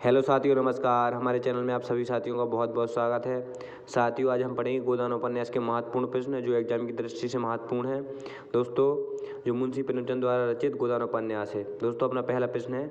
Hello साथियों, नमस्कार। हमारे चैनल में आप सभी साथियों का बहुत बहुत स्वागत है। साथियों, आज हम पढ़ेंगे गोदान उपन्यास के महत्वपूर्ण प्रश्न जो एग्जाम की दृष्टि से महत्वपूर्ण है। दोस्तों, जो मुंशी प्रेमचंद द्वारा रचित गोदान उपन्यास है। दोस्तों, अपना पहला प्रश्न है,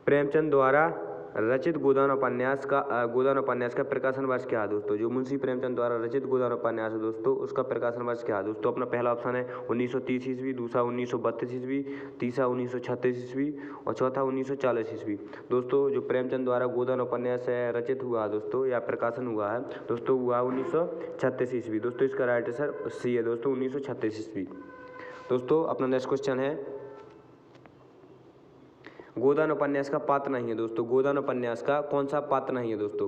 प्रेमचंद द्वारा रचित गोदान उपन्यास का प्रकाशन वर्ष क्या है। दोस्तों, जो मुंशी प्रेमचंद द्वारा रचित गोदान उपन्यास है दोस्तों, उसका प्रकाशन वर्ष क्या है। दोस्तों, अपना पहला ऑप्शन है 1930 ईस्वी, दूसरा 1932 ईस्वी, तीसरा 1936 ईस्वी और चौथा 1940 ईस्वी। दोस्तों, जो प्रेमचंद द्वारा गोदान उपन्यास रचित हुआ है दोस्तों या प्रकाशन हुआ है दोस्तों, हुआ 1936 ईस्वी। दोस्तों, इसका राइट आंसर सी है दोस्तों, 1936 ईस्वी। दोस्तों, अपना नेक्स्ट क्वेश्चन है, गोदान उपन्यास का पात्र नहीं है। दोस्तों, गोदान उपन्यास का कौन सा पात्र नहीं है। दोस्तों,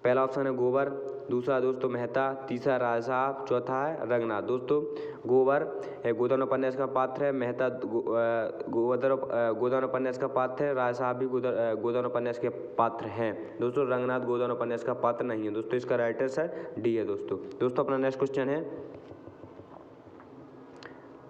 पहला ऑप्शन है गोबर, दूसरा दोस्तों मेहता, तीसरा राय साहब, चौथा है रंगनाथ। दोस्तों, गोबर गोदान उपन्यास का पात्र है, मेहता गोदान उपन्यास का पात्र है, राय साहब भी गोदान उपन्यास के पात्र हैं। दोस्तों, रंगनाथ गोदान उपन्यास का पात्र नहीं है। दोस्तों, इसका राइट आंसर डी है। दोस्तों, अपना नेक्स्ट क्वेश्चन है,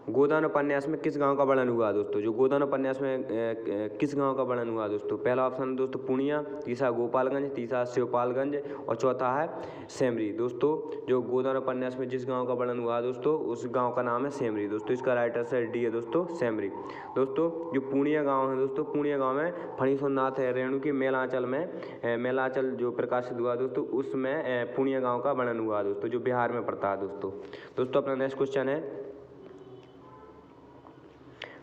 गोदान उपन्यास में किस गांव का वर्णन हुआ। दोस्तों, जो गोदान उपन्यास में किस गांव का वर्णन हुआ। दोस्तों, पहला ऑप्शन है दोस्तों पूर्णिया, तीसरा गोपालगंज, तीसरा शिवपालगंज और चौथा है सेमरी। दोस्तों, जो गोदान उपन्यास में जिस गांव का वर्णन हुआ दोस्तों, उस गांव का नाम है सेमरी। दोस्तों, इसका राइट आंसर डी है दोस्तों, सेमरी। दोस्तों, जो पूर्णिया गाँव है दोस्तों, पूर्णिया गाँव में फणीसुरनाथ है रेणु की मेलांचल जो प्रकाशित हुआ दोस्तों, उसमें पूर्णिया गाँव का वर्णन हुआ दोस्तों, जो बिहार में पड़ता है। दोस्तों, अपना नेक्स्ट क्वेश्चन है,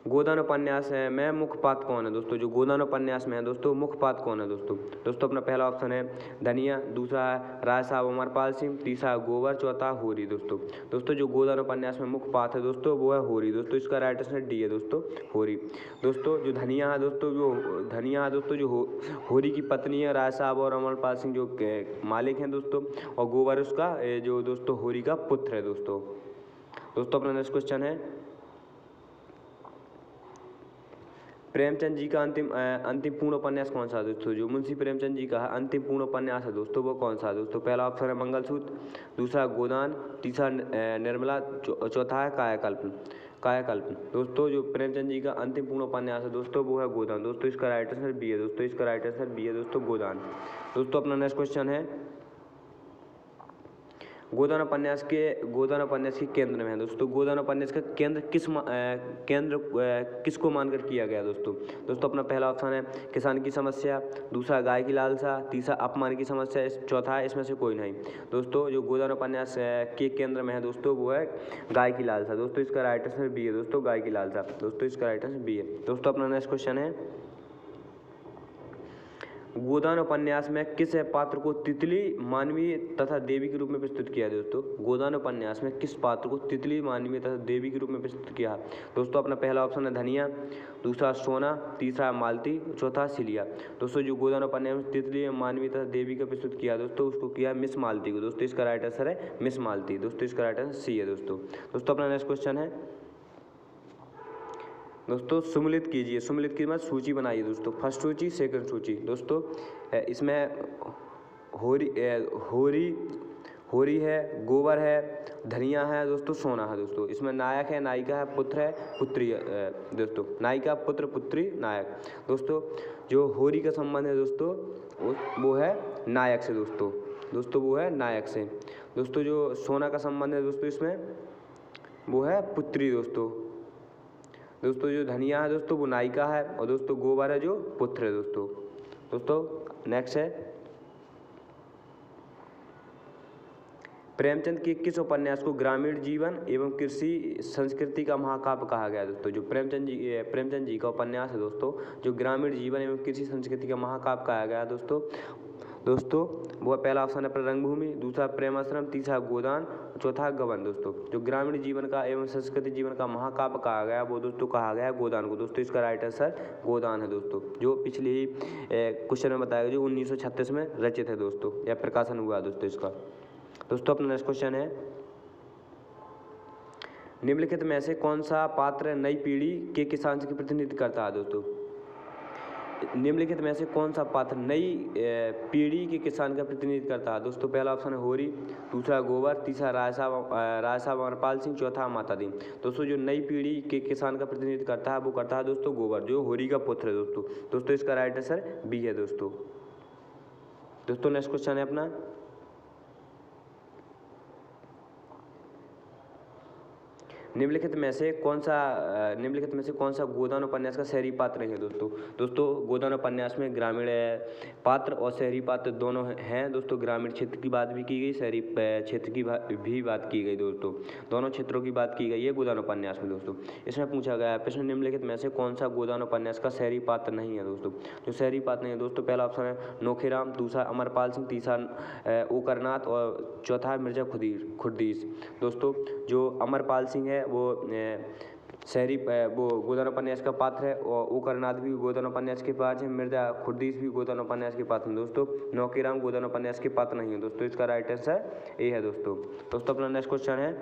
गोदान उपन्यास में मुख्य पात्र कौन है। दोस्तों, जो गोदान उपन्यास में है दोस्तों, मुख्य पात्र कौन है। दोस्तों, अपना पहला ऑप्शन है धनिया, दूसरा है राय साहब अमरपाल सिंह, तीसरा गोबर, चौथा होरी। दोस्तों, जो गोदान उपन्यास में मुख्य पात्र है दोस्तों, वो है होरी। दोस्तों, इसका राइट आंसर डी है दोस्तों, होरी। दोस्तों, जो धनिया है दोस्तों, जो होरी की पत्नी है राय साहब और अमरपाल सिंह जो मालिक हैं दोस्तों, और गोबर उसका जो दोस्तों होरी का पुत्र है। दोस्तों, अपना नेक्स्ट क्वेश्चन है, प्रेमचंद जी का अंतिम पूर्ण उपन्यास कौन सा है। दोस्तों, जो मुंशी प्रेमचंद जी का अंतिम पूर्ण उपन्यास है दोस्तों, वो कौन सा है। दोस्तों, पहला ऑप्शन है मंगलसूत्र, दूसरा गोदान, तीसरा निर्मला, चौथा है कायाकल्प। दोस्तों, जो प्रेमचंद जी का अंतिम पूर्ण उपन्यास है दोस्तों, वो है गोदान। दोस्तों, इसका राइट आंसर बी है। दोस्तों, इसका राइट आंसर बी है दोस्तों, गोदान। दोस्तों, अपना नेक्स्ट क्वेश्चन है, गोदान उपन्यास के केंद्र में है। दोस्तों, गोदान उपन्यास का केंद्र किसको मानकर किया गया। दोस्तों, अपना पहला ऑप्शन है किसान की समस्या, दूसरा गाय की लालसा, तीसरा अपमान की समस्या, चौथा है इसमें से कोई नहीं। दोस्तों, जो गोदान उपन्यास के केंद्र में है दोस्तों, वो है गाय की लालसा। दोस्तों, इसका राइट आंसर बी है दोस्तों, गाय की लालसा। दोस्तों, इसका राइट आंसर बी है। दोस्तों, अपना नेक्स्ट क्वेश्चन है, गोदान उपन्यास में किस पात्र को तितली, मानवीय तथा देवी के रूप में प्रस्तुत किया है। दोस्तों, गोदान उपन्यास में किस पात्र को तितली, मानवीय तथा देवी के रूप में प्रस्तुत किया है। दोस्तों, अपना पहला ऑप्शन है धनिया, दूसरा सोना, तीसरा मालती, चौथा सिलिया। दोस्तों, जो गोदान उपन्यास में तितली, मानवीय तथा देवी का प्रस्तुत किया दोस्तों, उसको किया मिस मालती को। दोस्तों, इसका राइट आंसर है मिस मालती। दोस्तों, इसका राइट आंसर सी है। दोस्तों, अपना नेक्स्ट क्वेश्चन है, दोस्तों सम्मिलित कीजिए, सम्मिलित की मतलब सूची बनाइए। दोस्तों, फर्स्ट सूची, सेकंड सूची। दोस्तों, इसमें होरी है, गोबर है, धनिया है दोस्तों, सोना है। दोस्तों, इसमें नायक है, नायिका है, पुत्र है, पुत्री है। दोस्तों, नायिका, पुत्र, पुत्री, नायक। दोस्तों, जो होरी का संबंध है दोस्तों, वो है नायक से। दोस्तों, वो है नायक से। दोस्तों, जो सोना का संबंध है दोस्तों, इसमें वो है पुत्री। दोस्तों, जो धनिया है दोस्तों, वो नायिका है, और दोस्तों गोबर है जो पुत्र है। दोस्तों, नेक्स्ट है, प्रेमचंद के किस उपन्यास को ग्रामीण जीवन एवं कृषि संस्कृति का महाकाव्य कहा गया। दोस्तों, जो प्रेमचंद जी का उपन्यास है दोस्तों, जो ग्रामीण जीवन एवं कृषि संस्कृति का महाकाव्य कहा गया दोस्तों, वो पहला ऑप्शन है रंगभूमि, दूसरा प्रेमाश्रम, तीसरा गोदान, चौथा गबन। दोस्तों, जो ग्रामीण जीवन का एवं संस्कृति जीवन का महाकाव्य कहा गया वो दोस्तों कहा गया गोदान को। दोस्तों, इसका राइट आंसर गोदान है। दोस्तों, जो पिछले ही क्वेश्चन में बताया गया, जो 1936 में रचित है दोस्तों, या प्रकाशन हुआ दोस्तों इसका। दोस्तों, अपना नेक्स्ट क्वेश्चन है, निम्नलिखित में से कौन सा पात्र नई पीढ़ी के किसान की प्रतिनिधित्व करता है। दोस्तों, निम्नलिखित में से कौन सा पात्र नई पीढ़ी के किसान का प्रतिनिधित्व करता है? दोस्तों पहला ऑप्शन है होरी, दूसरा गोबर, तीसरा राय साहब अमरपाल सिंह, चौथा माता दी। दोस्तों जो नई पीढ़ी के किसान का प्रतिनिधित्व करता है वो करता है दोस्तों गोबर, जो होरी का पुत्र है दोस्तों इसका राइट आंसर बी है दोस्तों। नेक्स्ट क्वेश्चन है अपना, निम्नलिखित में से कौन सा गोदान उपन्यास का शहरी पात्र नहीं है? दोस्तों गोदान उपन्यास में ग्रामीण पात्र और शहरी पात्र दोनों हैं दोस्तों। ग्रामीण क्षेत्र की बात भी की गई, शहरी क्षेत्र की भी बात की गई दोस्तों, दोनों क्षेत्रों की बात की गई है गोदान उपन्यास में दोस्तों। इसमें पूछा गया प्रश्न, निम्नलिखित में से कौन सा गोदान उपन्यास का शहरी पात्र नहीं है दोस्तों? जो शहरी पात्र नहीं है दोस्तों, पहला ऑप्शन है नोखेराम, दूसरा अमरपाल सिंह, तीसरा ओकरनाथ और चौथा मिर्जा खुर्दीस। दोस्तों जो अमरपाल सिंह है वो शहरी वो गोदान उपन्यास का पात्र है, और ओकरनाथ भी गोदान उपन्यास के पात्र है, मिर्जा खुर्दीस भी गोदान उपन्यास के पात्र हैं दोस्तों। नौकीराम गोदान उपन्यास के पात्र नहीं है दोस्तों, इसका राइट आंसर ए है दोस्तों। अपना नेक्स्ट क्वेश्चन है,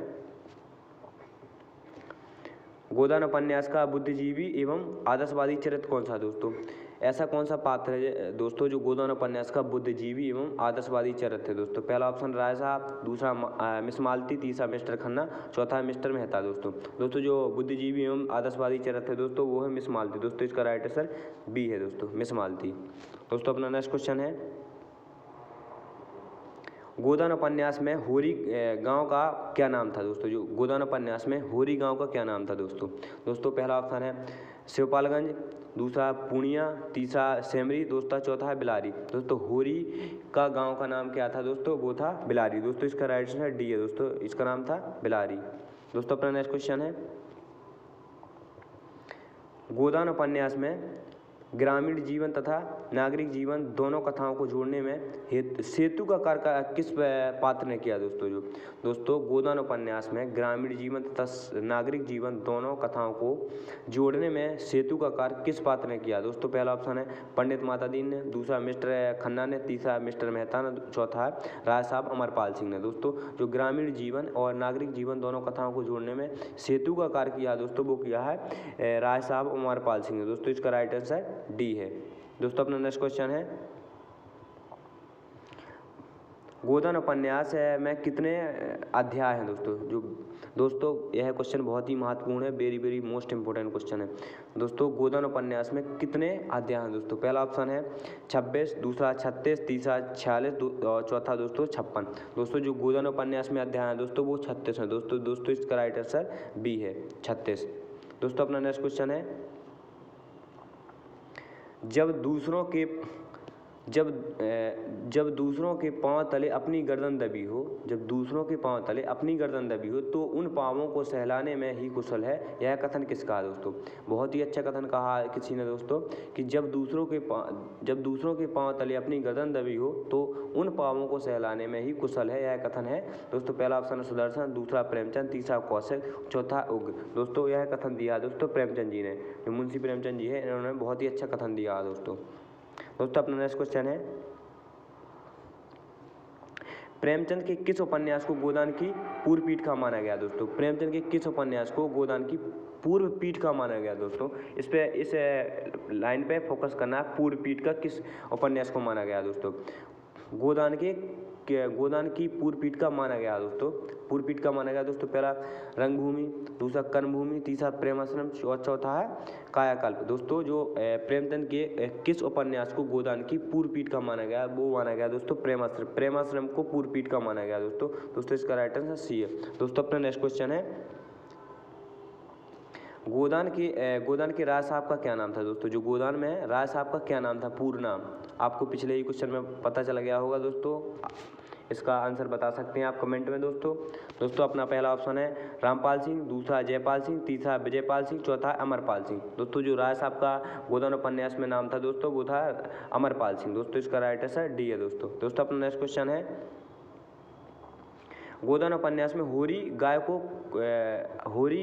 गोदान उपन्यास का बुद्धिजीवी एवं आदर्शवादी चरित्र कौन सा है दोस्तों? ऐसा कौन सा पात्र है दोस्तों जो गोदान उपन्यास का बुद्धिजीवी एवं आदर्शवादी चरित्र है दोस्तों? पहला ऑप्शन राय साहब, दूसरा मिस मालती, तीसरा मिस्टर खन्ना, चौथा मिस्टर मेहता दोस्तों जो बुद्धिजीवी एवं आदर्शवादी चरित्र है दोस्तों वो है मिस मालती दोस्तों, इसका राइट आंसर बी है दोस्तों, मिस मालती। अपना नेक्स्ट क्वेश्चन है, गोदान उपन्यास में होरी गांव का क्या नाम था दोस्तों? जो गोदान उपन्यास में होरी गांव का क्या नाम था दोस्तों पहला ऑप्शन है शिवपालगंज, दूसरा पूर्णिया, तीसरा सेमरी दोस्तों, चौथा है बिलारी। दोस्तों होरी का गांव का नाम क्या था दोस्तों? वो था बिलारी दोस्तों, इसका राइट आंसर डी है दोस्तों, इसका नाम था बिलारी। अपना नेक्स्ट क्वेश्चन है, गोदान उपन्यास में ग्रामीण जीवन तथा नागरिक जीवन दोनों कथाओं को जोड़ने में सेतु का कार्य किस पात्र ने किया दोस्तों गोदान उपन्यास में ग्रामीण जीवन तथा नागरिक जीवन दोनों कथाओं को जोड़ने में सेतु का कार्य किस पात्र ने किया दोस्तों? पहला ऑप्शन है पंडित माता दीन ने, दूसरा मिस्टर खन्ना ने, तीसरा मिस्टर मेहता ने, चौथा है राय साहब अमरपाल सिंह ने। दोस्तों जो ग्रामीण जीवन और नागरिक जीवन दोनों कथाओं को जोड़ने में सेतु का कार्य किया दोस्तों वो किया है राय साहब अमरपाल सिंह ने दोस्तों, इसका राइट आंसर डी है। अपना नेक्स्ट क्वेश्चन है, गोदान उपन्यास में कितने अध्याय हैं दोस्तों यह क्वेश्चन बहुत ही महत्वपूर्ण है, very very most important question है दोस्तों। गोदान उपन्यास में कितने अध्याय हैं दोस्तों? पहला ऑप्शन है 26, दूसरा 36, तीसरा 46 और चौथा दोस्तों 56। दोस्तों जो गोदान उपन्यास में अध्याय हैं दोस्तों वो 36 हैं दोस्तों इसका राइट आंसर बी है 36। अपना नेक्स्ट क्वेश्चन है, जब दूसरों के पांव तले अपनी गर्दन दबी हो तो उन पांवों को सहलाने में ही कुशल है, यह कथन किसका है दोस्तों? बहुत ही अच्छा कथन कहा है किसी ने दोस्तों कि जब दूसरों के पांव तले अपनी गर्दन दबी हो तो उन पांवों को सहलाने में ही कुशल है, यह कथन है दोस्तों। पहला ऑप्शन है सुदर्शन, दूसरा प्रेमचंद, तीसरा कौशल, चौथा उग्र। दोस्तों यह कथन दिया दोस्तों प्रेमचंद जी ने, जो मुंशी प्रेमचंद जी है इन्होंने बहुत ही अच्छा कथन दिया है दोस्तों। अपना नेक्स्ट क्वेश्चन है, प्रेमचंद के किस उपन्यास को गोदान की पूर्व पीठ का माना गया दोस्तों? प्रेमचंद के किस उपन्यास को गोदान की पूर्व पीठ का माना गया दोस्तों? इस लाइन पे फोकस करना है, पूर्व पीठ का किस उपन्यास को माना गया दोस्तों? गोदान की पूर्व पीठ का माना गया दोस्तों, पूर्व पीठ का माना गया दोस्तों। पहला रंगभूमि, दूसरा कर्मभूमि, तीसरा प्रेमाश्रम और चौथा है कायाकल्प। दोस्तों जो प्रेमचंद के किस उपन्यास को गोदान की पूर्व पीठ का माना गया वो माना गया दोस्तों प्रेमाश्रम को पूर्व पीठ का माना गया दोस्तों इसका राइट आंसर सी है। अपना नेक्स्ट क्वेश्चन है, गोदान के राय साहब का क्या नाम था दोस्तों? जो गोदान में राय साहब का क्या नाम था, पूर्ण नाम? आपको पिछले ही क्वेश्चन में पता चला गया होगा दोस्तों, इसका आंसर बता सकते हैं आप कमेंट में दोस्तों। अपना पहला ऑप्शन है रामपाल सिंह, दूसरा जयपाल सिंह, तीसरा विजयपाल सिंह, चौथा अमरपाल सिंह। दोस्तों जो राय साहब का गोदान उपन्यास में नाम था दोस्तों वो था अमरपाल सिंह दोस्तों, इसका राइट आंसर डी है दोस्तों। अपना नेक्स्ट क्वेश्चन है, गोदान उपन्यास में होरी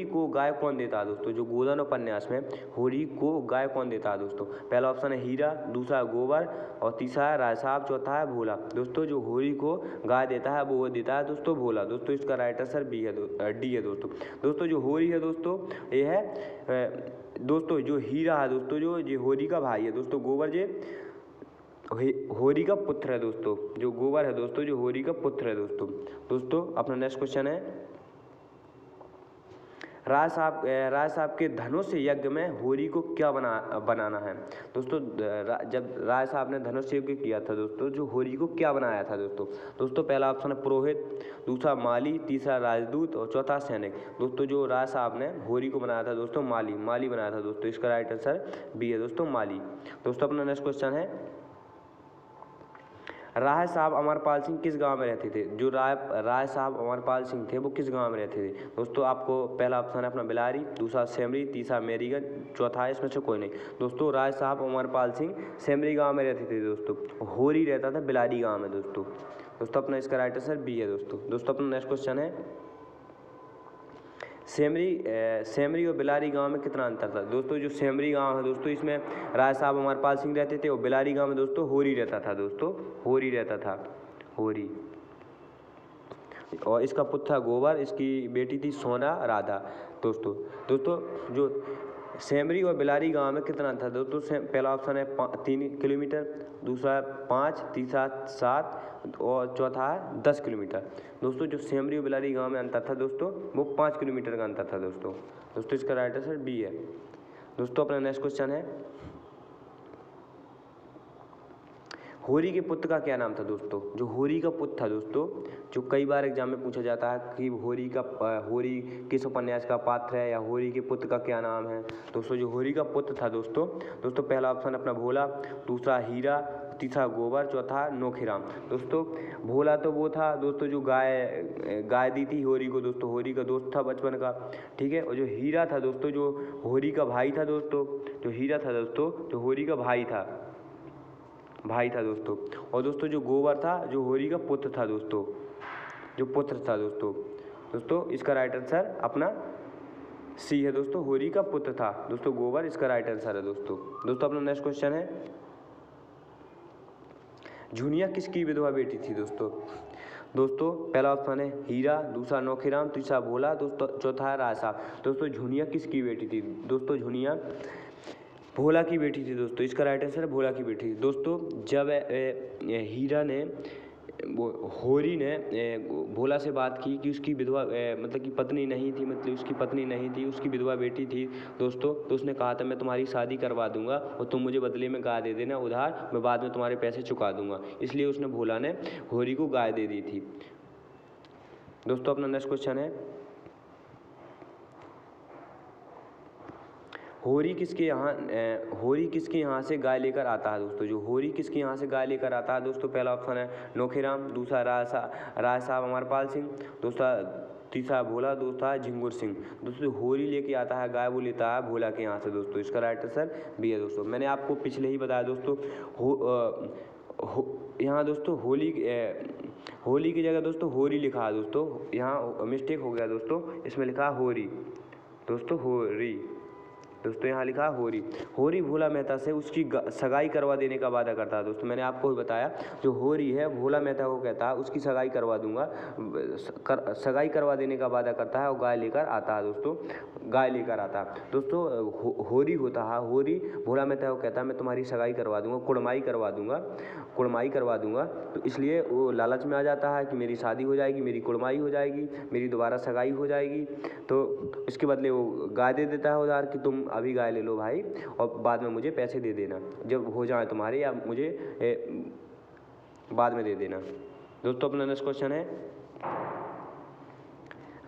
को गाय कौन देता है दोस्तों? जो गोदान उपन्यास में होरी को गाय कौन देता है दोस्तों? पहला ऑप्शन है हीरा, दूसरा गोबर और तीसरा है राय साहब, चौथा है भोला। दोस्तों जो होरी को गाय देता है वो देता है दोस्तों भोला दोस्तों, इसका राइट आंसर डी है दोस्तों। जो होरी है दोस्तों ये है दोस्तों जो हीरा है दोस्तों, जो ये होरी का भाई है दोस्तों, गोबर ये होरी का पुत्र है दोस्तों। जो गोबर है दोस्तों, जो होरी का पुत्र है दोस्तों। दोस्तों अपना नेक्स्ट क्वेश्चन है, राय साहब के धनुष यज्ञ में होरी को क्या बनाना है। दोस्तों जब राय साहब ने धनुष यज्ञ किया था दोस्तों, जो होरी को क्या बनाया था दोस्तों। दोस्तों पहला ऑप्शन है पुरोहित, दूसरा माली, तीसरा राजदूत और चौथा सैनिक। दोस्तों जो राय साहब ने होरी को बनाया था दोस्तों, माली बनाया था दोस्तों। इसका राइट आंसर बी है दोस्तों, माली। दोस्तों अपना नेक्स्ट क्वेश्चन है, राय साहब अमरपाल सिंह किस गांव में रहते थे। जो राय साहब अमरपाल सिंह थे वो किस गांव में रहते थे। दोस्तों आपको पहला ऑप्शन है अपना बिलारी, दूसरा सेमरी, तीसरा मेरीगंज, चौथा है इसमें से कोई नहीं। दोस्तों राय साहब अमरपाल सिंह सेमरी गांव में रहते थे दोस्तों। होरी रहता था बिलारी गांव में दोस्तों। दोस्तों अपना इसका राइट आंसर बी है दोस्तों। दोस्तों अपना नेक्स्ट क्वेश्चन है, सेमरी और बिलारी गांव में कितना अंतर था। दोस्तों जो सेमरी गांव है दोस्तों, इसमें राय साहब अमरपाल सिंह रहते थे और बिलारी गांव में दोस्तों होरी रहता था दोस्तों, होरी रहता था, होरी। और इसका पुत्र था गोबर, इसकी बेटी थी सोना राधा दोस्तों। जो सेमरी और बिलारी गांव में कितना अंतर था दोस्तों। पहला ऑप्शन है 3 किलोमीटर, दूसरा 5, तीसरा 7 और चौथा है 10 किलोमीटर। दोस्तों जो सेमरी और बिलारी गांव में अंतर था दोस्तों, वो 5 किलोमीटर का अंतर था दोस्तों। दोस्तों इसका राइट आंसर बी है। दोस्तों अपना नेक्स्ट क्वेश्चन है, होरी के पुत्र का क्या नाम था दोस्तों। जो होरी का पुत्र था दोस्तों, जो कई बार एग्जाम में पूछा जाता है कि होरी किस उपन्यास का पात्र है या होरी के पुत्र का क्या नाम है। दोस्तों जो होरी का पुत्र था दोस्तों, पहला ऑप्शन अपना भोला, दूसरा हीरा, तीसरा गोबर, चौथा नोखीराम। दोस्तों भोला तो वो था दोस्तों जो गाय दी थी होरी को दोस्तों, होरी का दोस्त था बचपन का, ठीक है। और जो हीरा था दोस्तों, जो होरी का भाई था दोस्तों, जो हीरा था दोस्तों, जो होरी का भाई था दोस्तों। और दोस्तों जो गोबर था, जो होरी का पुत्र था दोस्तों, जो पुत्र था दोस्तों इसका राइट आंसर अपना सी है दोस्तों, होरी का पुत्र था दोस्तों गोबर, इसका राइट आंसर है दोस्तों। अपना नेक्स्ट क्वेश्चन है, झुनिया किसकी विधवा बेटी थी दोस्तों। पहला ऑप्शन है हीरा, दूसरा नोखीराम, तीसरा भोला, दोस्तों चौथा है राय साहब। दोस्तों झुनिया किसकी बेटी थी दोस्तों, झुनिया भोला की बेटी थी दोस्तों, इसका राइट आंसर है भोला की बेटी थी। दोस्तों जब हीरा ने होरी ने भोला से बात की कि उसकी विधवा मतलब कि पत्नी नहीं थी, मतलब उसकी पत्नी नहीं थी, उसकी विधवा बेटी थी दोस्तों, तो उसने कहा था मैं तुम्हारी शादी करवा दूंगा और तुम मुझे बदले में गाय दे देना उधार, मैं बाद में तुम्हारे पैसे चुका दूंगा। इसलिए उसने भोला ने होरी को गाय दे दी थी दोस्तों। अपना नेक्स्ट क्वेश्चन है, होरी किसके यहाँ से गाय लेकर आता है दोस्तों। जो होरी किसके यहाँ से गाय लेकर आता है दोस्तों, पहला ऑप्शन है नोखीराम, दूसरा राय साहब अमरपाल सिंह, तीसरा भोला, दूसरा झिंगुर सिंह। दोस्तों होरी लेके आता है गाय, वो लेता है भोला के यहाँ से दोस्तों, इसका राइट आंसर बी है दोस्तों। मैंने आपको पिछले ही बताया दोस्तों, यहाँ दोस्तों होली की जगह दोस्तों होरी लिखा है दोस्तों, यहाँ मिस्टेक हो गया दोस्तों, इसमें लिखा होरी दोस्तों, होरी दोस्तों, यहाँ लिखा होरी भोला मेहता से उसकी सगाई करवा देने का वादा करता है दोस्तों। मैंने आपको भी बताया जो होरी है भोला मेहता को कहता है उसकी सगाई करवा दूंगा, सगाई करवा देने का वादा करता है और गाय लेकर आता है दोस्तों, गाय लेकर आता है दोस्तों। होरी होता है, होरी भोला मेहता को कहता है मैं तुम्हारी सगाई करवा दूंगा, कुड़माई करवा दूंगा, तो इसलिए वो लालच में आ जाता है कि मेरी शादी हो जाएगी, मेरी कुड़माई हो जाएगी, मेरी दोबारा सगाई हो जाएगी, तो इसके बदले वो गाय दे देता है उधार कि तुम अभी गाय ले लो भाई और बाद में मुझे पैसे दे देना जब हो जाए तुम्हारे, या मुझे बाद में दे देना दोस्तों। अपना नेक्स्ट क्वेश्चन है,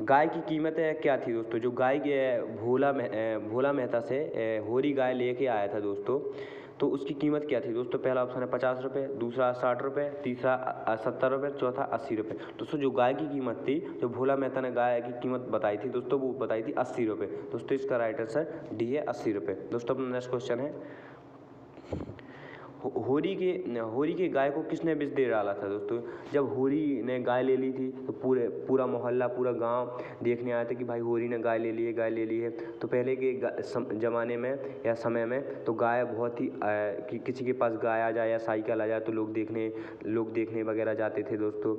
गाय की कीमत क्या थी दोस्तों। जो गाय भोला मेहता से होरी गाय लेके आया था दोस्तों, तो उसकी कीमत क्या थी दोस्तों। पहला ऑप्शन है 50 रुपये, दूसरा 60 रुपये, तीसरा 70 रुपये, चौथा 80 रुपये। दोस्तों जो गाय की कीमत थी, जो भोला मेहता ने गाय की कीमत बताई थी दोस्तों, वो बताई थी 80 रुपये दोस्तों, इसका राइट आंसर डी है 80 रुपये दोस्तों। अपना नेक्स्ट क्वेश्चन है, होरी के गाय को किसने विष दे डाला था दोस्तों? जब होरी ने गाय ले ली थी तो पूरा मोहल्ला, पूरा गांव देखने आया था कि भाई होरी ने गाय ले ली है। तो पहले के ज़माने में या समय में तो गाय बहुत ही कि किसी के पास गाय आ जाए या साइकिल आ जाए तो लोग देखने वगैरह जाते थे दोस्तों।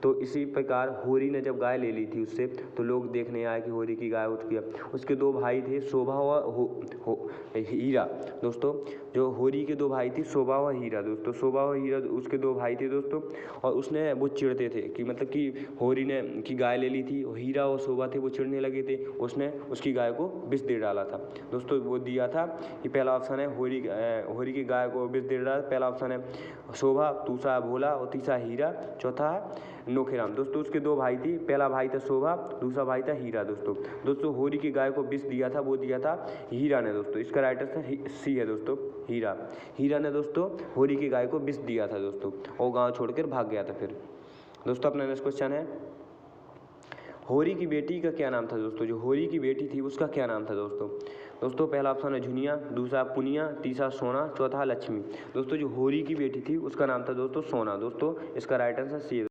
तो इसी प्रकार होरी ने जब गाय ले ली थी उससे, तो लोग देखने आए कि होरी की गाय उठ गया। उसके 2 भाई थे, शोभा व हीरा दोस्तों। जो होरी के 2 भाई थे, शोभा व हीरा दोस्तों। शोभा व हीरा उसके 2 भाई थे दोस्तों। और उसने वो चिढ़ते थे कि मतलब कि होरी ने की गाय ले ली थी, हीरा और शोभा थे वो चिढ़ने लगे थे। उसने उसकी गाय को विष दे डाला था दोस्तों। वो दिया था कि पहला ऑप्शन है होरी की गाय को विष दे डाला। पहला ऑप्शन है शोभा, दूसरा भोला और तीसरा हीरा, चौथा है नोखेराम दोस्तों। उसके 2 भाई थी, पहला भाई था शोभा, दूसरा भाई था हीरा दोस्तों। होरी की गाय को विष दिया था, वो दिया था हीरा ने दोस्तों। इसका राइट आंसर सी है दोस्तों, हीरा ने दोस्तों होरी की गाय को विष दिया था दोस्तों, और गांव छोड़कर भाग गया था। फिर दोस्तों अपना नेक्स्ट क्वेश्चन है, होरी की बेटी का क्या नाम था दोस्तों? जो होरी की बेटी थी उसका क्या नाम था दोस्तों? पहला ऑप्शन है झुनिया, दूसरा पुनिया, तीसरा सोना, चौथा लक्ष्मी दोस्तों। जो होरी की बेटी थी उसका नाम था दोस्तों सोना दोस्तों। इसका राइट आंसर सी है।